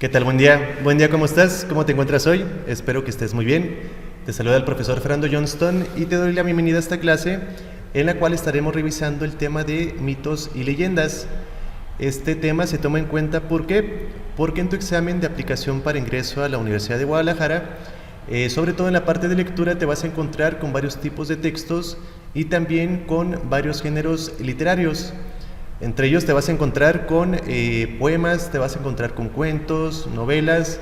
¿Qué tal? Buen día. Buen día, ¿cómo estás? ¿Cómo te encuentras hoy? Espero que estés muy bien. Te saluda el profesor Fernando Johnston y te doy la bienvenida a esta clase en la cual estaremos revisando el tema de mitos y leyendas. Este tema se toma en cuenta ¿por qué? Porque en tu examen de aplicación para ingreso a la Universidad de Guadalajara, sobre todo en la parte de lectura, te vas a encontrar con varios tipos de textos y también con varios géneros literarios. Entre ellos te vas a encontrar con poemas, te vas a encontrar con cuentos, novelas,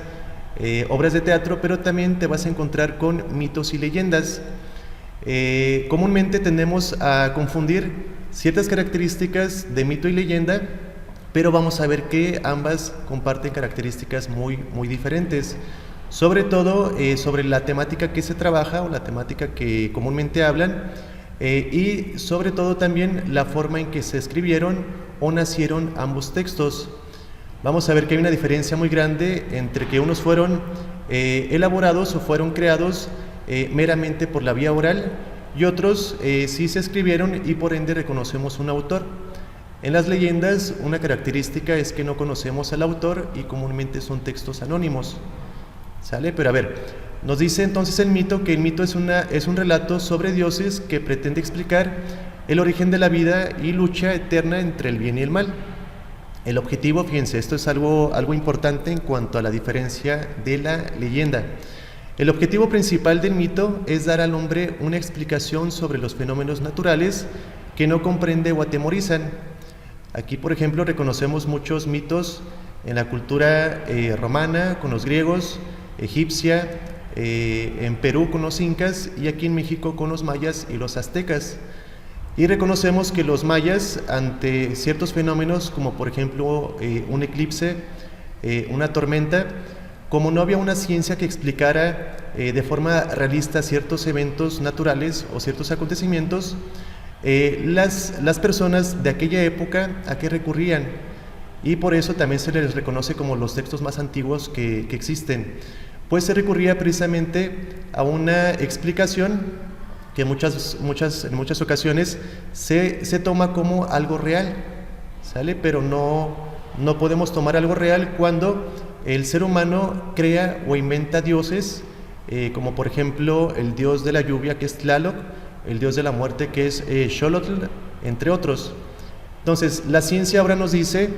obras de teatro, pero también te vas a encontrar con mitos y leyendas. Comúnmente tendemos a confundir ciertas características de mito y leyenda, pero vamos a ver que ambas comparten características muy diferentes. Sobre todo sobre la temática que se trabaja o la temática que comúnmente hablan, y sobre todo también la forma en que se escribieron o nacieron ambos textos. Vamos a ver que hay una diferencia muy grande entre que unos fueron elaborados o fueron creados meramente por la vía oral y otros sí se escribieron y por ende reconocemos un autor. En las leyendas una característica es que no conocemos al autor y comúnmente son textos anónimos. ¿Sale? Pero a ver, nos dice entonces el mito que el mito es un relato sobre dioses que pretende explicar el origen de la vida y lucha eterna entre el bien y el mal. El objetivo, fíjense, esto es algo importante en cuanto a la diferencia de la leyenda. El objetivo principal del mito es dar al hombre una explicación sobre los fenómenos naturales que no comprende o atemorizan. Aquí, por ejemplo, reconocemos muchos mitos en la cultura romana, con los griegos, egipcia, en Perú con los incas y aquí en México con los mayas y los aztecas. Y reconocemos que los mayas, ante ciertos fenómenos como por ejemplo un eclipse, una tormenta, como no había una ciencia que explicara de forma realista ciertos eventos naturales o ciertos acontecimientos, las personas de aquella época ¿a qué recurrían? Y por eso también se les reconoce como los textos más antiguos que existen. Pues se recurría precisamente a una explicación que en muchas ocasiones se toma como algo real, ¿sale? Pero no podemos tomar algo real cuando el ser humano crea o inventa dioses, como por ejemplo el dios de la lluvia que es Tlaloc, el dios de la muerte que es Xolotl, entre otros. Entonces la ciencia ahora nos dice,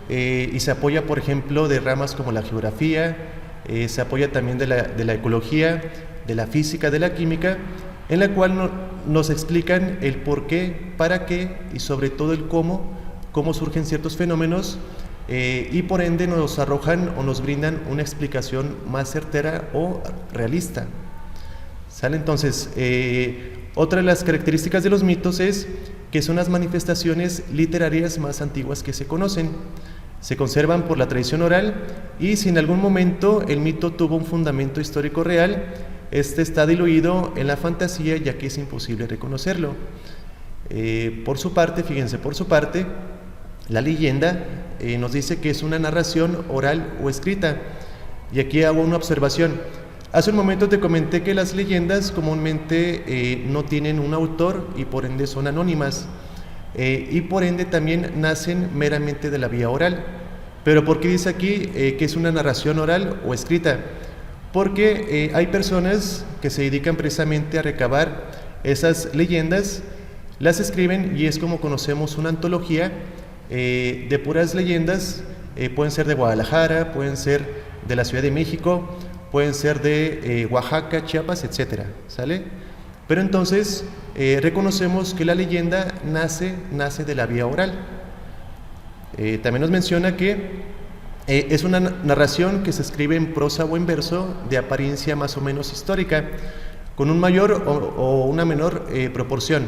y se apoya por ejemplo de ramas como la geografía, se apoya también de la ecología, de la física, de la química, en la cual nos explican el por qué, para qué y sobre todo el cómo surgen ciertos fenómenos, y por ende nos arrojan o nos brindan una explicación más certera o realista. ¿Sale? Entonces, otra de las características de los mitos es que son las manifestaciones literarias más antiguas que se conocen. Se conservan por la tradición oral y si en algún momento el mito tuvo un fundamento histórico real, este está diluido en la fantasía ya que es imposible reconocerlo. Por su parte, fíjense, la leyenda nos dice que es una narración oral o escrita. Y aquí hago una observación. Hace un momento te comenté que las leyendas comúnmente no tienen un autor y por ende son anónimas. Y por ende también nacen meramente de la vía oral. Pero ¿por qué dice aquí que es una narración oral o escrita? Porque hay personas que se dedican precisamente a recabar esas leyendas, las escriben y es como conocemos una antología de puras leyendas, pueden ser de Guadalajara, pueden ser de la Ciudad de México, pueden ser de Oaxaca, Chiapas, etcétera, ¿sale? Pero entonces reconocemos que la leyenda nace de la vía oral. También nos menciona que es una narración que se escribe en prosa o en verso de apariencia más o menos histórica, con un mayor o una menor proporción.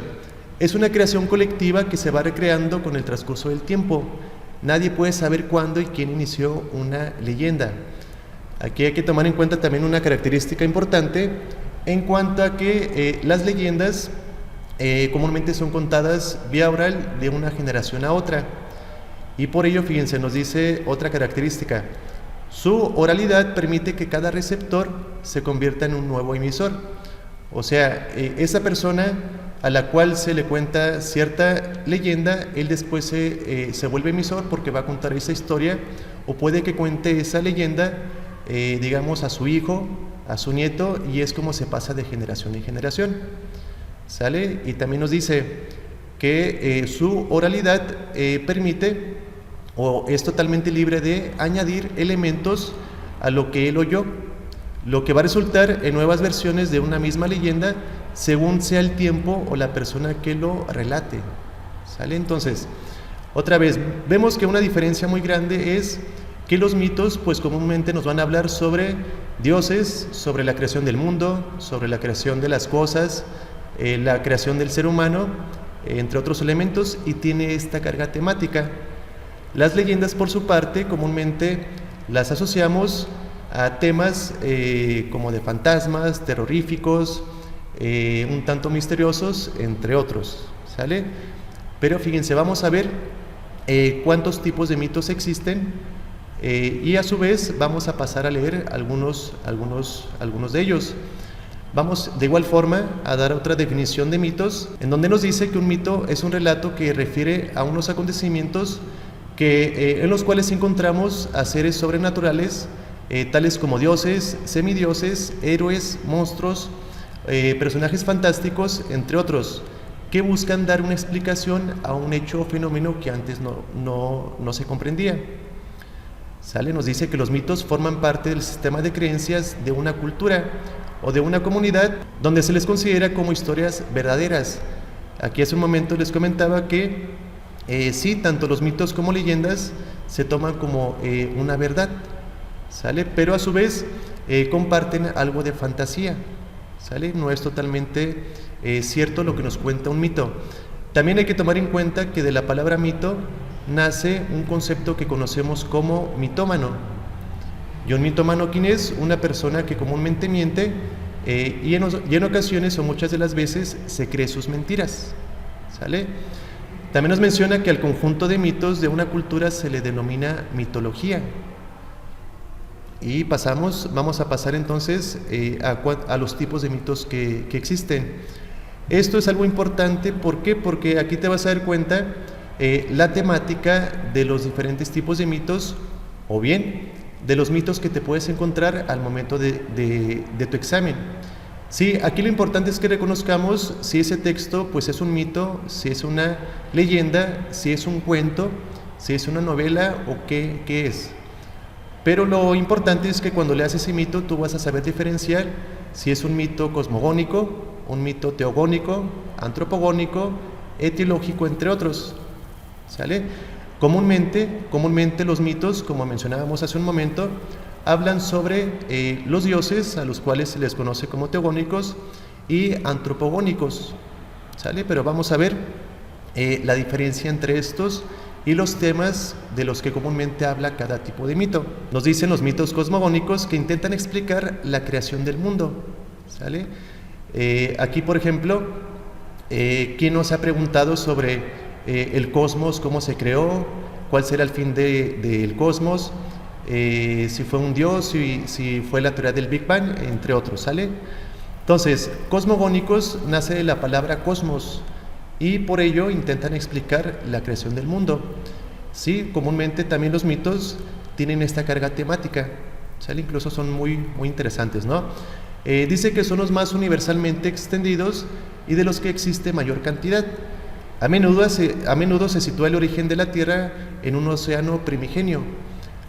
Es una creación colectiva que se va recreando con el transcurso del tiempo. Nadie puede saber cuándo y quién inició una leyenda. Aquí hay que tomar en cuenta también una característica importante en cuanto a que las leyendas comúnmente son contadas vía oral de una generación a otra. Y por ello, fíjense, nos dice otra característica. Su oralidad permite que cada receptor se convierta en un nuevo emisor. O sea, esa persona a la cual se le cuenta cierta leyenda, él después se vuelve emisor porque va a contar esa historia, o puede que cuente esa leyenda, digamos, a su hijo, a su nieto, y es como se pasa de generación en generación. ¿Sale? Y también nos dice que su oralidad permite, o es totalmente libre de añadir elementos a lo que él oyó, lo que va a resultar en nuevas versiones de una misma leyenda según sea el tiempo o la persona que lo relate. ¿Sale? Entonces, otra vez, vemos que una diferencia muy grande es que los mitos pues comúnmente nos van a hablar sobre dioses, sobre la creación del mundo, sobre la creación de las cosas, la creación del ser humano, entre otros elementos, y tiene esta carga temática. Las leyendas, por su parte, comúnmente las asociamos a temas como de fantasmas, terroríficos, un tanto misteriosos, entre otros. ¿Sale? Pero fíjense, vamos a ver cuántos tipos de mitos existen, y a su vez vamos a pasar a leer algunos de ellos. Vamos de igual forma a dar otra definición de mitos, en donde nos dice que un mito es un relato que refiere a unos acontecimientos en los cuales encontramos a seres sobrenaturales, tales como dioses, semidioses, héroes, monstruos, personajes fantásticos, entre otros, que buscan dar una explicación a un hecho o fenómeno que antes no se comprendía. ¿Sale? Nos dice que los mitos forman parte del sistema de creencias de una cultura o de una comunidad donde se les considera como historias verdaderas. Aquí hace un momento les comentaba que sí, tanto los mitos como leyendas se toman como una verdad, ¿sale? Pero a su vez comparten algo de fantasía, ¿sale? No es totalmente cierto lo que nos cuenta un mito. También hay que tomar en cuenta que de la palabra mito nace un concepto que conocemos como mitómano. Y un mitómano, ¿quién es? Una persona que comúnmente miente y en ocasiones o muchas de las veces se cree sus mentiras. ¿Sale? También nos menciona que al conjunto de mitos de una cultura se le denomina mitología. Y vamos a pasar entonces a los tipos de mitos que existen. Esto es algo importante, ¿por qué? Porque aquí te vas a dar cuenta la temática de los diferentes tipos de mitos, o bien de los mitos que te puedes encontrar al momento de tu examen. Sí, aquí lo importante es que reconozcamos si ese texto pues es un mito, si es una leyenda, si es un cuento, si es una novela o qué es. Pero lo importante es que cuando leas ese mito tú vas a saber diferenciar si es un mito cosmogónico, un mito teogónico, antropogónico, etiológico, entre otros. ¿Sale? Comúnmente los mitos, como mencionábamos hace un momento, hablan sobre los dioses, a los cuales se les conoce como teogónicos y antropogónicos. ¿Sale? Pero vamos a ver la diferencia entre estos y los temas de los que comúnmente habla cada tipo de mito. Nos dicen los mitos cosmogónicos que intentan explicar la creación del mundo. ¿Sale? Aquí, por ejemplo, ¿quién nos ha preguntado sobre el cosmos, cómo se creó, cuál será el fin del cosmos, si fue un dios, si fue la teoría del Big Bang, entre otros? ¿Sale? Entonces, cosmogónicos nace de la palabra cosmos y por ello intentan explicar la creación del mundo. Sí, comúnmente también los mitos tienen esta carga temática, ¿sale? Incluso son muy interesantes, ¿no? Dice que son los más universalmente extendidos y de los que existe mayor cantidad. A menudo se sitúa el origen de la Tierra en un océano primigenio.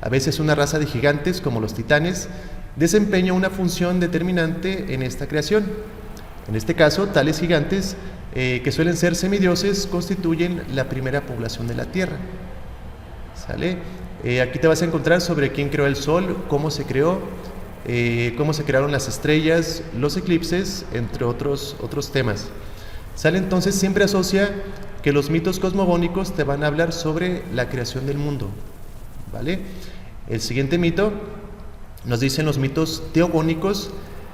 A veces una raza de gigantes, como los titanes, desempeña una función determinante en esta creación. En este caso, tales gigantes, que suelen ser semidioses, constituyen la primera población de la Tierra. ¿Sale? Aquí te vas a encontrar sobre quién creó el Sol, cómo se creó, cómo se crearon las estrellas, los eclipses, entre otros temas. ¿Sale? Entonces siempre asocia que los mitos cosmogónicos te van a hablar sobre la creación del mundo, ¿vale? El siguiente mito nos dicen los mitos teogónicos,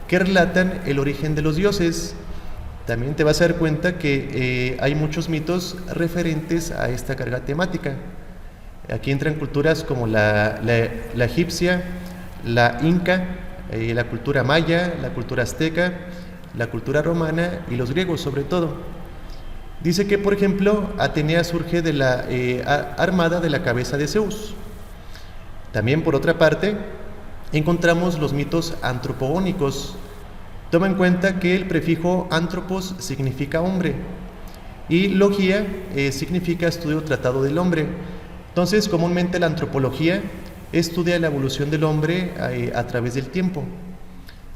que relatan el origen de los dioses. También te vas a dar cuenta que hay muchos mitos referentes a esta carga temática. Aquí entran culturas como la egipcia, la inca, la cultura maya, la cultura azteca, la cultura romana y los griegos sobre todo. Dice que, por ejemplo, Atenea surge de la armada de la cabeza de Zeus. También, por otra parte, encontramos los mitos antropogónicos. Toma en cuenta que el prefijo antropos significa hombre y logía significa estudio tratado del hombre. Entonces, comúnmente la antropología estudia la evolución del hombre a través del tiempo.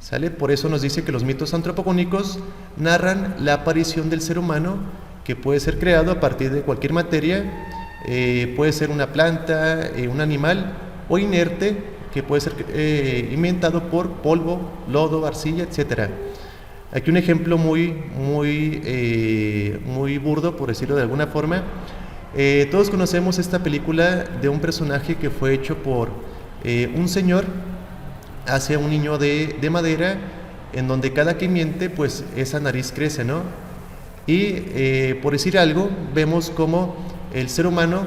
¿Sale? Por eso nos dice que los mitos antropogónicos narran la aparición del ser humano, que puede ser creado a partir de cualquier materia, puede ser una planta, un animal, o inerte, que puede ser inventado por polvo, lodo, arcilla, etc. Aquí un ejemplo muy burdo, por decirlo de alguna forma. Todos conocemos esta película de un personaje que fue hecho por un señor hacia un niño de madera, en donde cada que miente, pues esa nariz crece, ¿no? Y por decir algo, vemos cómo el ser humano,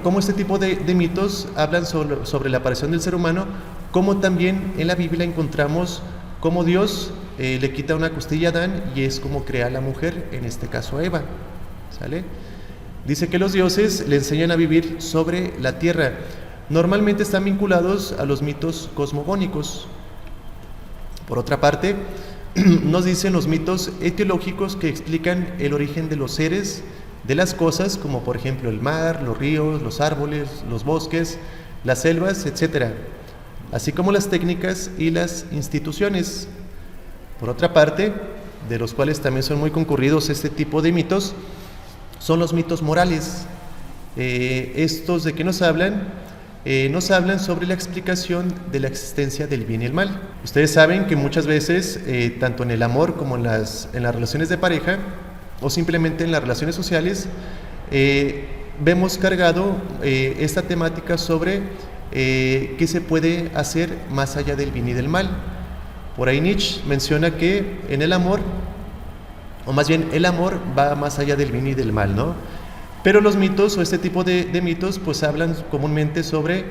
cómo este tipo de mitos hablan sobre la aparición del ser humano, como también en la Biblia encontramos cómo Dios le quita una costilla a Adán y es como crea a la mujer, en este caso a Eva, ¿sale? Dice que los dioses le enseñan a vivir sobre la tierra. Normalmente están vinculados a los mitos cosmogónicos. Por otra parte, nos dicen los mitos etiológicos que explican el origen de los seres, de las cosas, como por ejemplo el mar, los ríos, los árboles, los bosques, las selvas, etc., así como las técnicas y las instituciones. Por otra parte, de los cuales también son muy concurridos este tipo de mitos, son los mitos morales. ¿Estos de qué nos hablan? Nos hablan sobre la explicación de la existencia del bien y el mal. Ustedes saben que muchas veces, tanto en el amor como en las relaciones de pareja, o simplemente en las relaciones sociales, vemos cargado esta temática sobre qué se puede hacer más allá del bien y del mal. Por ahí Nietzsche menciona que en el amor, o más bien el amor va más allá del bien y del mal, ¿no? Pero los mitos o este tipo de mitos pues hablan comúnmente sobre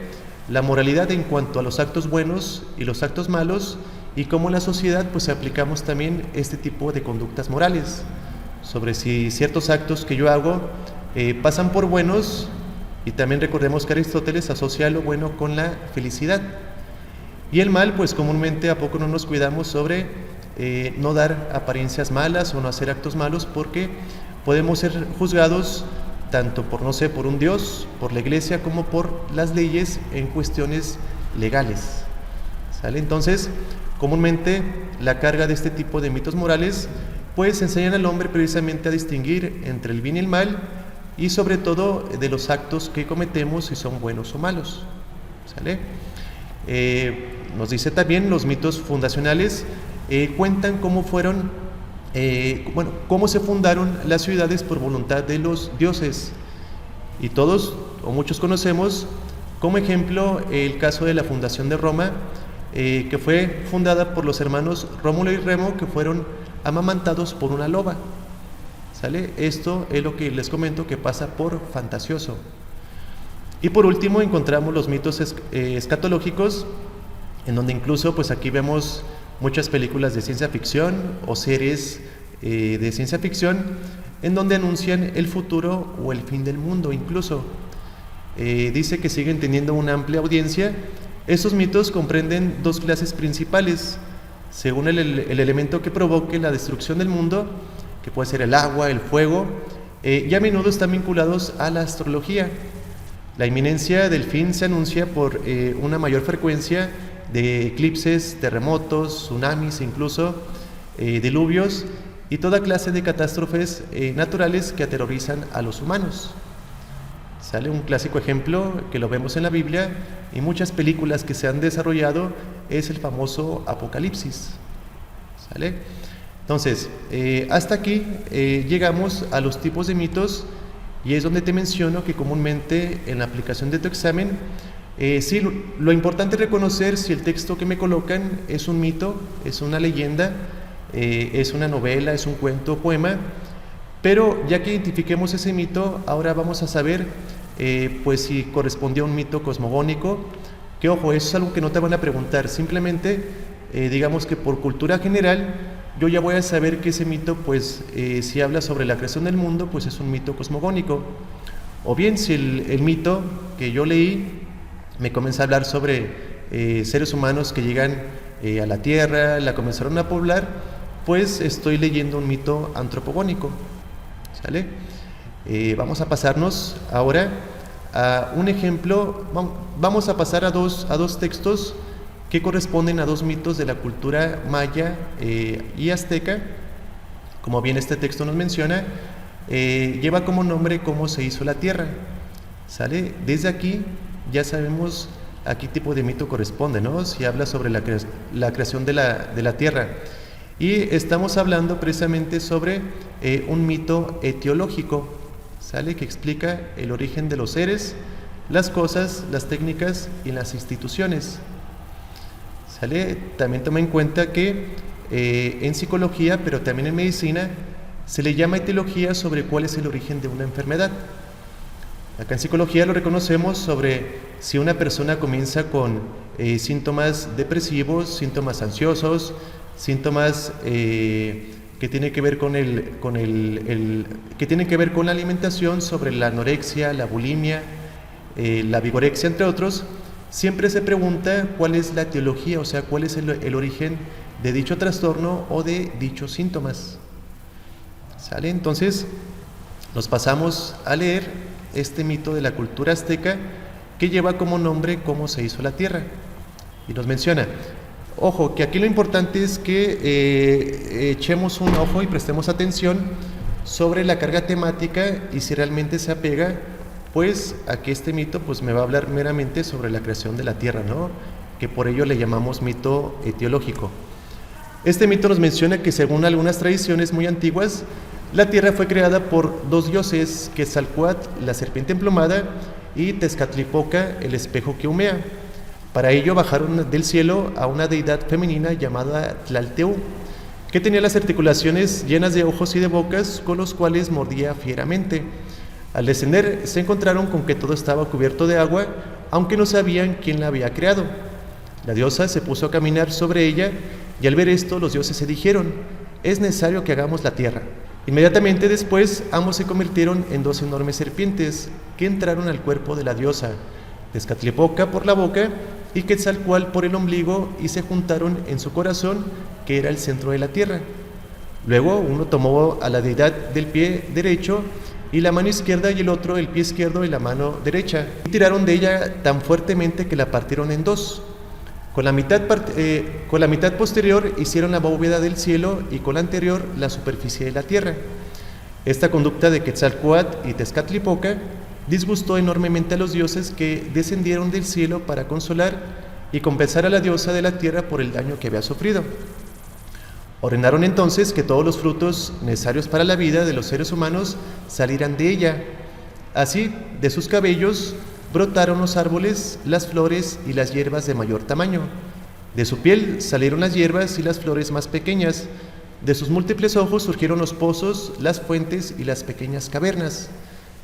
la moralidad en cuanto a los actos buenos y los actos malos, y cómo en la sociedad pues aplicamos también este tipo de conductas morales, sobre si ciertos actos que yo hago pasan por buenos, y también recordemos que Aristóteles asocia lo bueno con la felicidad, y el mal pues comúnmente a poco no nos cuidamos sobre no dar apariencias malas o no hacer actos malos, porque podemos ser juzgados tanto por, no sé, por un Dios, por la iglesia, como por las leyes en cuestiones legales, ¿sale? Entonces, comúnmente la carga de este tipo de mitos morales pues enseñan al hombre precisamente a distinguir entre el bien y el mal, y sobre todo de los actos que cometemos, si son buenos o malos, ¿sale? Nos dice también los mitos fundacionales, cuentan cómo fueron cómo se fundaron las ciudades por voluntad de los dioses, y todos o muchos conocemos como ejemplo el caso de la fundación de Roma, que fue fundada por los hermanos Rómulo y Remo, que fueron amamantados por una loba, ¿sale? Esto es lo que les comento que pasa por fantasioso. Y por último encontramos los mitos escatológicos, en donde incluso pues aquí vemos muchas películas de ciencia ficción o series de ciencia ficción en donde anuncian el futuro o el fin del mundo incluso. Dice que siguen teniendo una amplia audiencia. Estos mitos comprenden dos clases principales, según el elemento que provoque la destrucción del mundo, que puede ser el agua, el fuego, y a menudo están vinculados a la astrología. La inminencia del fin se anuncia por una mayor frecuencia de eclipses, terremotos, tsunamis, incluso diluvios y toda clase de catástrofes naturales que aterrorizan a los humanos. Sale un clásico ejemplo que lo vemos en la Biblia y muchas películas que se han desarrollado, es el famoso Apocalipsis. ¿Sale? Entonces, hasta aquí llegamos a los tipos de mitos, y es donde te menciono que comúnmente en la aplicación de tu examen, sí, lo importante es reconocer si el texto que me colocan es un mito, es una leyenda, es una novela, es un cuento o poema, pero ya que identifiquemos ese mito, ahora vamos a saber pues si correspondió a un mito cosmogónico, que ojo, eso es algo que no te van a preguntar, simplemente digamos que por cultura general yo ya voy a saber que ese mito, pues, si habla sobre la creación del mundo, pues es un mito cosmogónico. O bien, si el mito que yo leí me comienza a hablar sobre seres humanos que llegan a la Tierra, la comenzaron a poblar, pues estoy leyendo un mito antropogónico. ¿Sale? Vamos a pasarnos ahora a un ejemplo, vamos a pasar a dos textos que corresponden a dos mitos de la cultura maya y azteca. Como bien este texto nos menciona, lleva como nombre cómo se hizo la tierra. ¿Sale? Desde aquí ya sabemos a qué tipo de mito corresponde, ¿no? Si habla sobre la creación de la tierra. Y estamos hablando precisamente sobre un mito etiológico, ¿sale? Que explica el origen de los seres, las cosas, las técnicas y las instituciones. ¿Sale? También toma en cuenta que en psicología, pero también en medicina, se le llama etiología sobre cuál es el origen de una enfermedad. Acá en psicología lo reconocemos sobre si una persona comienza con síntomas depresivos, síntomas ansiosos, síntomas que tienen que ver que tienen que ver con la alimentación, sobre la anorexia, la bulimia, la vigorexia, entre otros. Siempre se pregunta cuál es la etiología, o sea, cuál es el origen de dicho trastorno o de dichos síntomas. ¿Sale? Entonces, nos pasamos a leer este mito de la cultura azteca que lleva como nombre cómo se hizo la tierra. Y nos menciona, ojo, que aquí lo importante es que echemos un ojo y prestemos atención sobre la carga temática y si realmente se apega, pues a que este mito pues me va a hablar meramente sobre la creación de la tierra, ¿no? Que por ello le llamamos mito etiológico. Este mito nos menciona que según algunas tradiciones muy antiguas, la tierra fue creada por dos dioses, Quetzalcóatl, la serpiente emplumada, y Tezcatlipoca, el espejo que humea. Para ello bajaron del cielo a una deidad femenina llamada Tlalteu, que tenía las articulaciones llenas de ojos y de bocas con los cuales mordía fieramente. Al descender se encontraron con que todo estaba cubierto de agua, aunque no sabían quién la había creado. La diosa se puso a caminar sobre ella y al ver esto los dioses se dijeron, es necesario que hagamos la tierra. Inmediatamente después ambos se convirtieron en dos enormes serpientes que entraron al cuerpo de la diosa, Tezcatlipoca por la boca y Quetzalcóatl por el ombligo, y se juntaron en su corazón, que era el centro de la tierra. Luego uno tomó a la deidad del pie derecho y la mano izquierda, y el otro el pie izquierdo y la mano derecha, y tiraron de ella tan fuertemente que la partieron en dos. Con la mitad posterior hicieron la bóveda del cielo y con la anterior la superficie de la tierra. Esta conducta de Quetzalcóatl y Tezcatlipoca disgustó enormemente a los dioses, que descendieron del cielo para consolar y compensar a la diosa de la tierra por el daño que había sufrido. Ordenaron entonces que todos los frutos necesarios para la vida de los seres humanos salieran de ella. Así, de sus cabellos brotaron los árboles, las flores y las hierbas de mayor tamaño. De su piel salieron las hierbas y las flores más pequeñas. De sus múltiples ojos surgieron los pozos, las fuentes y las pequeñas cavernas.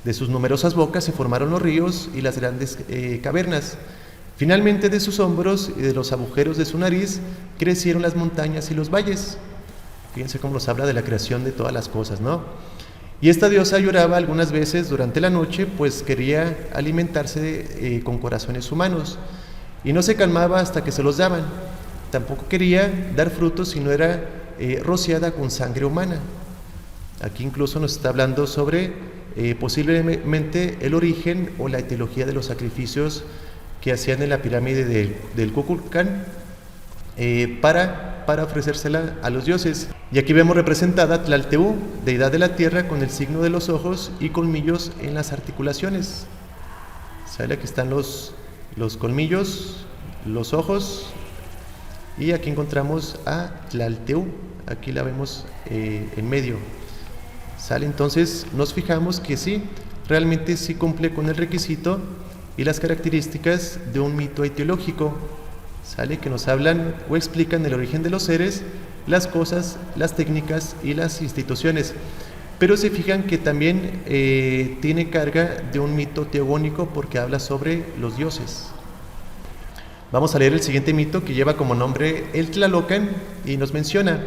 De sus numerosas bocas se formaron los ríos y las grandes cavernas. Finalmente, de sus hombros y de los agujeros de su nariz crecieron las montañas y los valles. Fíjense cómo nos habla de la creación de todas las cosas, ¿no? Y esta diosa lloraba algunas veces durante la noche, pues quería alimentarse con corazones humanos, y no se calmaba hasta que se los daban. Tampoco quería dar frutos si no era rociada con sangre humana. Aquí incluso nos está hablando sobre posiblemente el origen o la etiología de los sacrificios que hacían en la pirámide del Kukulcán para ofrecérsela a los dioses. Y aquí vemos representada Tlalteu, deidad de la tierra, con el signo de los ojos y colmillos en las articulaciones. ¿Sale? Aquí están los colmillos, los ojos, y aquí encontramos a Tlalteu, aquí la vemos en medio. ¿Sale? Entonces nos fijamos que sí, realmente sí cumple con el requisito y las características de un mito etiológico. ¿Sale? Que nos hablan o explican el origen de los seres, las cosas, las técnicas y las instituciones. Pero se fijan que también tiene carga de un mito teogónico, porque habla sobre los dioses. Vamos a leer el siguiente mito, que lleva como nombre el Tlalocan, y nos menciona: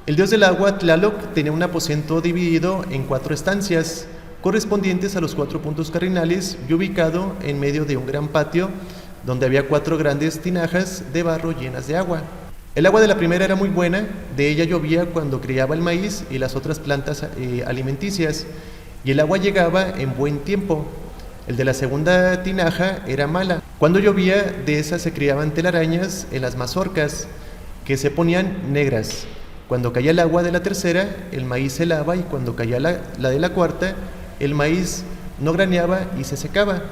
El dios del agua, Tlaloc, tenía un aposento dividido en 4 estancias, correspondientes a los 4 puntos cardinales y ubicado en medio de un gran patio donde había 4 grandes tinajas de barro llenas de agua. El agua de la primera era muy buena, de ella llovía cuando criaba el maíz y las otras plantas alimenticias, y el agua llegaba en buen tiempo. El de la segunda tinaja era mala. Cuando llovía, de esa se criaban telarañas en las mazorcas, que se ponían negras. Cuando caía el agua de la tercera, el maíz se helaba, y cuando caía la de la cuarta, el maíz no graneaba y se secaba.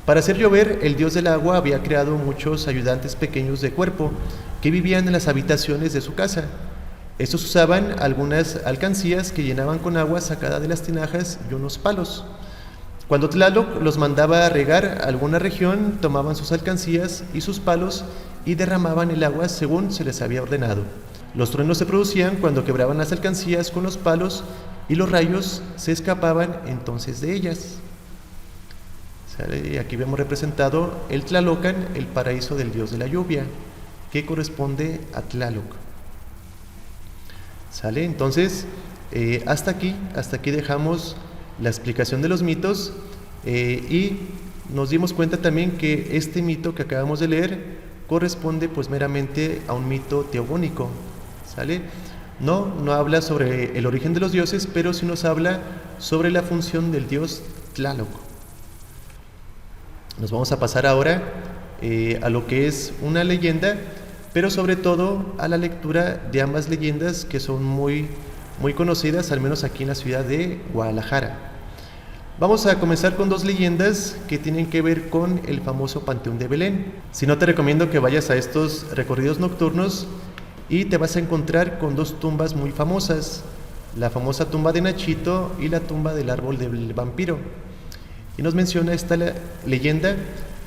Para hacer llover, el dios del agua había creado muchos ayudantes pequeños de cuerpo que vivían en las habitaciones de su casa. Estos usaban algunas alcancías que llenaban con agua sacada de las tinajas y unos palos. Cuando Tlaloc los mandaba a regar alguna región, tomaban sus alcancías y sus palos y derramaban el agua según se les había ordenado. Los truenos se producían cuando quebraban las alcancías con los palos y los rayos se escapaban entonces de ellas. ¿Sale? Aquí vemos representado el Tlalocan, el paraíso del dios de la lluvia, que corresponde a Tlaloc. ¿Sale? Entonces, hasta aquí dejamos la explicación de los mitos y nos dimos cuenta también que este mito que acabamos de leer corresponde pues meramente a un mito teogónico. ¿Sale? No habla sobre el origen de los dioses, pero sí nos habla sobre la función del dios Tlaloc. Nos vamos a pasar ahora a lo que es una leyenda, pero sobre todo a la lectura de ambas leyendas que son muy conocidas, al menos aquí en la ciudad de Guadalajara. Vamos a comenzar con 2 leyendas que tienen que ver con el famoso Panteón de Belén. Si no, te recomiendo que vayas a estos recorridos nocturnos y te vas a encontrar con 2 tumbas muy famosas, la famosa tumba de Nachito y la tumba del árbol del vampiro. Y nos menciona esta leyenda,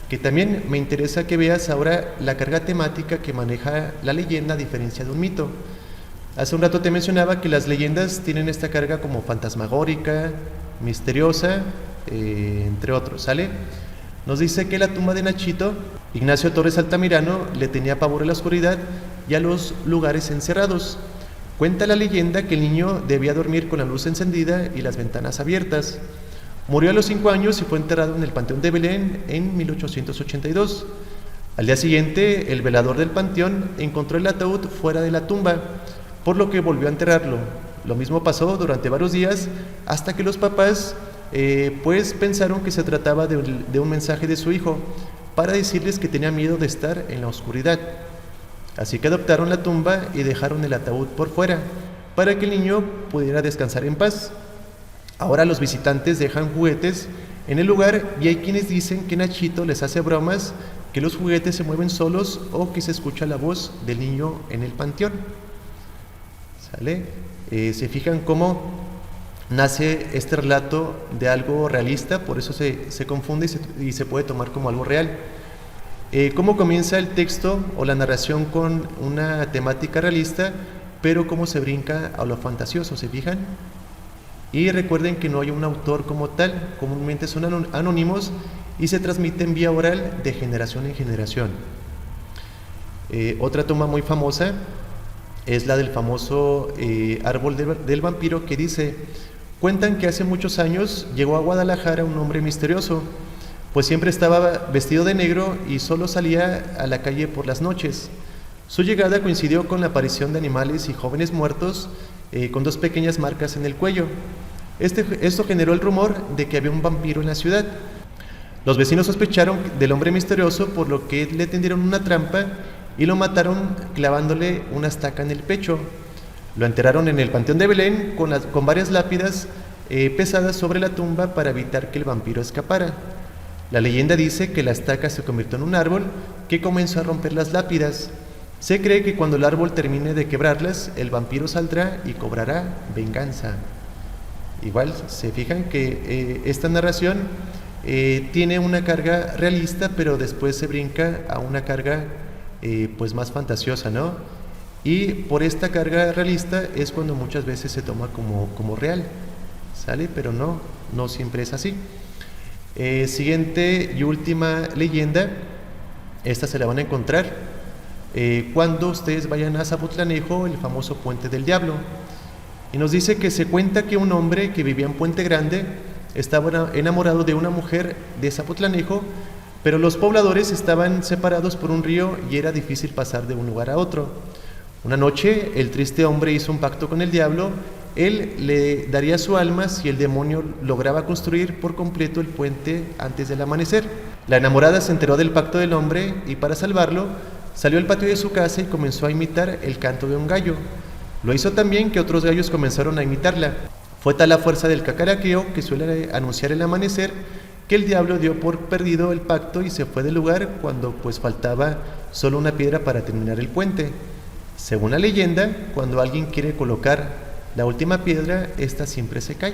que también me interesa que veas ahora la carga temática que maneja la leyenda a diferencia de un mito. Hace un rato te mencionaba que las leyendas tienen esta carga como fantasmagórica, misteriosa, entre otros, ¿sale? Nos dice que la tumba de Nachito, Ignacio Torres Altamirano le tenía pavor a la oscuridad y a los lugares encerrados. Cuenta la leyenda que el niño debía dormir con la luz encendida y las ventanas abiertas. Murió a los 5 años y fue enterrado en el Panteón de Belén en 1882. Al día siguiente, el velador del panteón encontró el ataúd fuera de la tumba, por lo que volvió a enterrarlo. Lo mismo pasó durante varios días, hasta que los papás pues pensaron que se trataba de un mensaje de su hijo, para decirles que tenía miedo de estar en la oscuridad. Así que adoptaron la tumba y dejaron el ataúd por fuera, para que el niño pudiera descansar en paz. Ahora los visitantes dejan juguetes en el lugar y hay quienes dicen que Nachito les hace bromas, que los juguetes se mueven solos o que se escucha la voz del niño en el panteón. ¿Sale? Se fijan cómo nace este relato de algo realista, por eso se confunde y se puede tomar como algo real. Cómo comienza el texto o la narración con una temática realista, pero cómo se brinca a lo fantasioso, ¿se fijan? Y recuerden que no hay un autor como tal, comúnmente son anónimos y se transmiten vía oral de generación en generación. Otra toma muy famosa es la del famoso árbol del vampiro, que dice: cuentan que hace muchos años llegó a Guadalajara un hombre misterioso, pues siempre estaba vestido de negro y solo salía a la calle por las noches. Su llegada coincidió con la aparición de animales y jóvenes muertos con 2 pequeñas marcas en el cuello. Esto generó el rumor de que había un vampiro en la ciudad. Los vecinos sospecharon del hombre misterioso, por lo que le tendieron una trampa y lo mataron clavándole una estaca en el pecho. Lo enterraron en el Panteón de Belén con varias lápidas pesadas sobre la tumba para evitar que el vampiro escapara. La leyenda dice que la estaca se convirtió en un árbol que comenzó a romper las lápidas. Se cree que cuando el árbol termine de quebrarlas, el vampiro saldrá y cobrará venganza. Igual se fijan que esta narración tiene una carga realista, pero después se brinca a una carga pues más fantasiosa, ¿no? Y por esta carga realista es cuando muchas veces se toma como real, ¿sale? Pero no siempre es así. Siguiente y última leyenda, esta se la van a encontrar cuando ustedes vayan a Zapotlanejo, el famoso Puente del Diablo. Y nos dice que se cuenta que un hombre que vivía en Puente Grande estaba enamorado de una mujer de Zapotlanejo, pero los pobladores estaban separados por un río y era difícil pasar de un lugar a otro. Una noche el triste hombre hizo un pacto con el diablo. Él le daría su alma si el demonio lograba construir por completo el puente antes del amanecer. La enamorada se enteró del pacto del hombre y para salvarlo salió al patio de su casa y comenzó a imitar el canto de un gallo. Lo hizo tan bien que otros gallos comenzaron a imitarla. Fue tal la fuerza del cacaraqueo que suele anunciar el amanecer que el diablo dio por perdido el pacto y se fue del lugar cuando pues faltaba solo una piedra para terminar el puente. Según la leyenda, cuando alguien quiere colocar la última piedra, esta siempre se cae.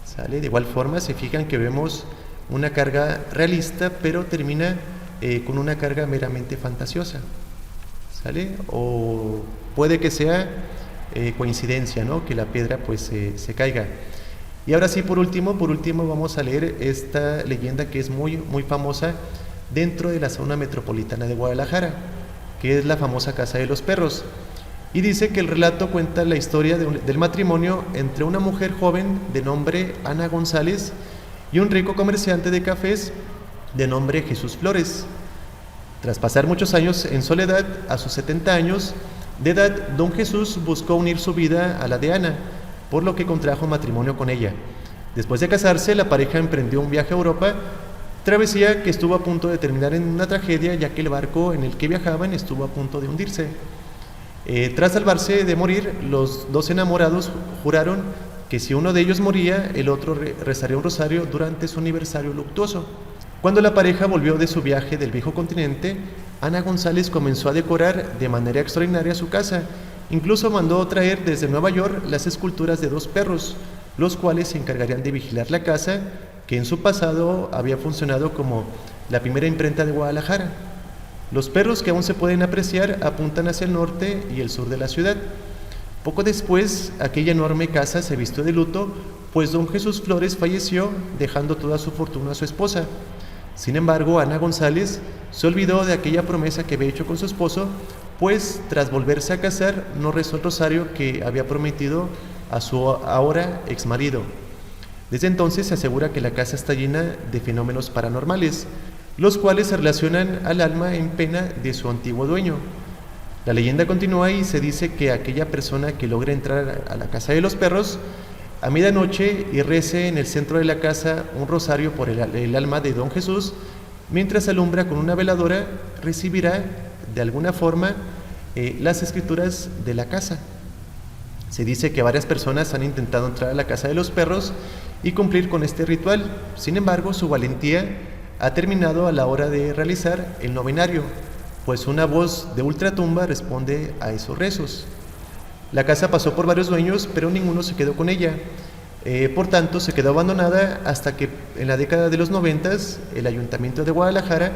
¿Sale? De igual forma, se fijan que vemos una carga realista, pero termina con una carga meramente fantasiosa. ¿Sale? O puede que sea coincidencia, ¿no? Que la piedra pues se caiga. Y ahora sí, por último vamos a leer esta leyenda que es muy famosa dentro de la zona metropolitana de Guadalajara, que es la famosa Casa de los Perros. Y dice que el relato cuenta la historia del matrimonio entre una mujer joven de nombre Ana González y un rico comerciante de cafés de nombre Jesús Flores. Tras pasar muchos años en soledad, a sus 70 años de edad, don Jesús buscó unir su vida a la de Ana, por lo que contrajo matrimonio con ella. Después de casarse, la pareja emprendió un viaje a Europa, travesía que estuvo a punto de terminar en una tragedia, ya que el barco en el que viajaban estuvo a punto de hundirse. Tras salvarse de morir, los dos enamorados juraron que si uno de ellos moría, el otro rezaría un rosario durante su aniversario luctuoso. Cuando la pareja volvió de su viaje del viejo continente, Ana González comenzó a decorar de manera extraordinaria su casa. Incluso mandó traer desde Nueva York las esculturas de dos perros, los cuales se encargarían de vigilar la casa, que en su pasado había funcionado como la primera imprenta de Guadalajara. Los perros, que aún se pueden apreciar, apuntan hacia el norte y el sur de la ciudad. Poco después, aquella enorme casa se vistió de luto, pues don Jesús Flores falleció, dejando toda su fortuna a su esposa. Sin embargo, Ana González se olvidó de aquella promesa que había hecho con su esposo, pues tras volverse a casar no rezó el rosario que había prometido a su ahora exmarido. Desde entonces se asegura que la casa está llena de fenómenos paranormales, los cuales se relacionan al alma en pena de su antiguo dueño. La leyenda continúa y se dice que aquella persona que logra entrar a la casa de los perros a medianoche y rece en el centro de la casa un rosario por el alma de don Jesús, mientras alumbra con una veladora, recibirá de alguna forma las escrituras de la casa. Se dice que varias personas han intentado entrar a la casa de los perros y cumplir con este ritual. Sin embargo, su valentía ha terminado a la hora de realizar el novenario, pues una voz de ultratumba responde a esos rezos. La casa pasó por varios dueños, pero ninguno se quedó con ella. Por tanto, se quedó abandonada hasta que en la década de los 90 el Ayuntamiento de Guadalajara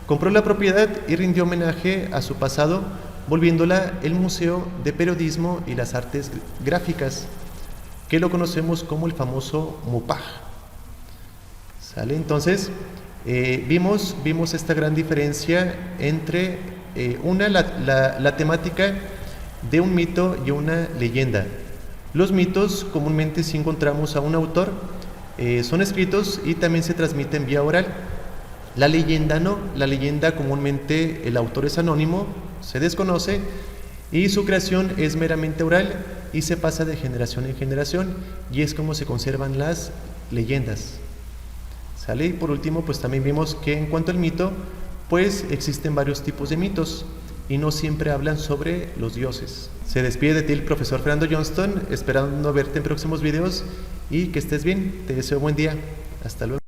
compró la propiedad y rindió homenaje a su pasado, volviéndola el Museo de Periodismo y las Artes Gráficas, que lo conocemos como el famoso MUPAG. ¿Sale? Entonces, vimos esta gran diferencia entre la temática de un mito y una leyenda. Los mitos comúnmente, si encontramos a un autor, son escritos y también se transmiten vía oral. La leyenda no, la leyenda comúnmente el autor es anónimo, se desconoce y su creación es meramente oral y se pasa de generación en generación, y es como se conservan las leyendas. ¿Sale? Y por último, pues también vimos que en cuanto al mito, pues existen varios tipos de mitos y no siempre hablan sobre los dioses. Se despide de ti el profesor Fernando Johnston, esperando verte en próximos videos y que estés bien. Te deseo buen día. Hasta luego.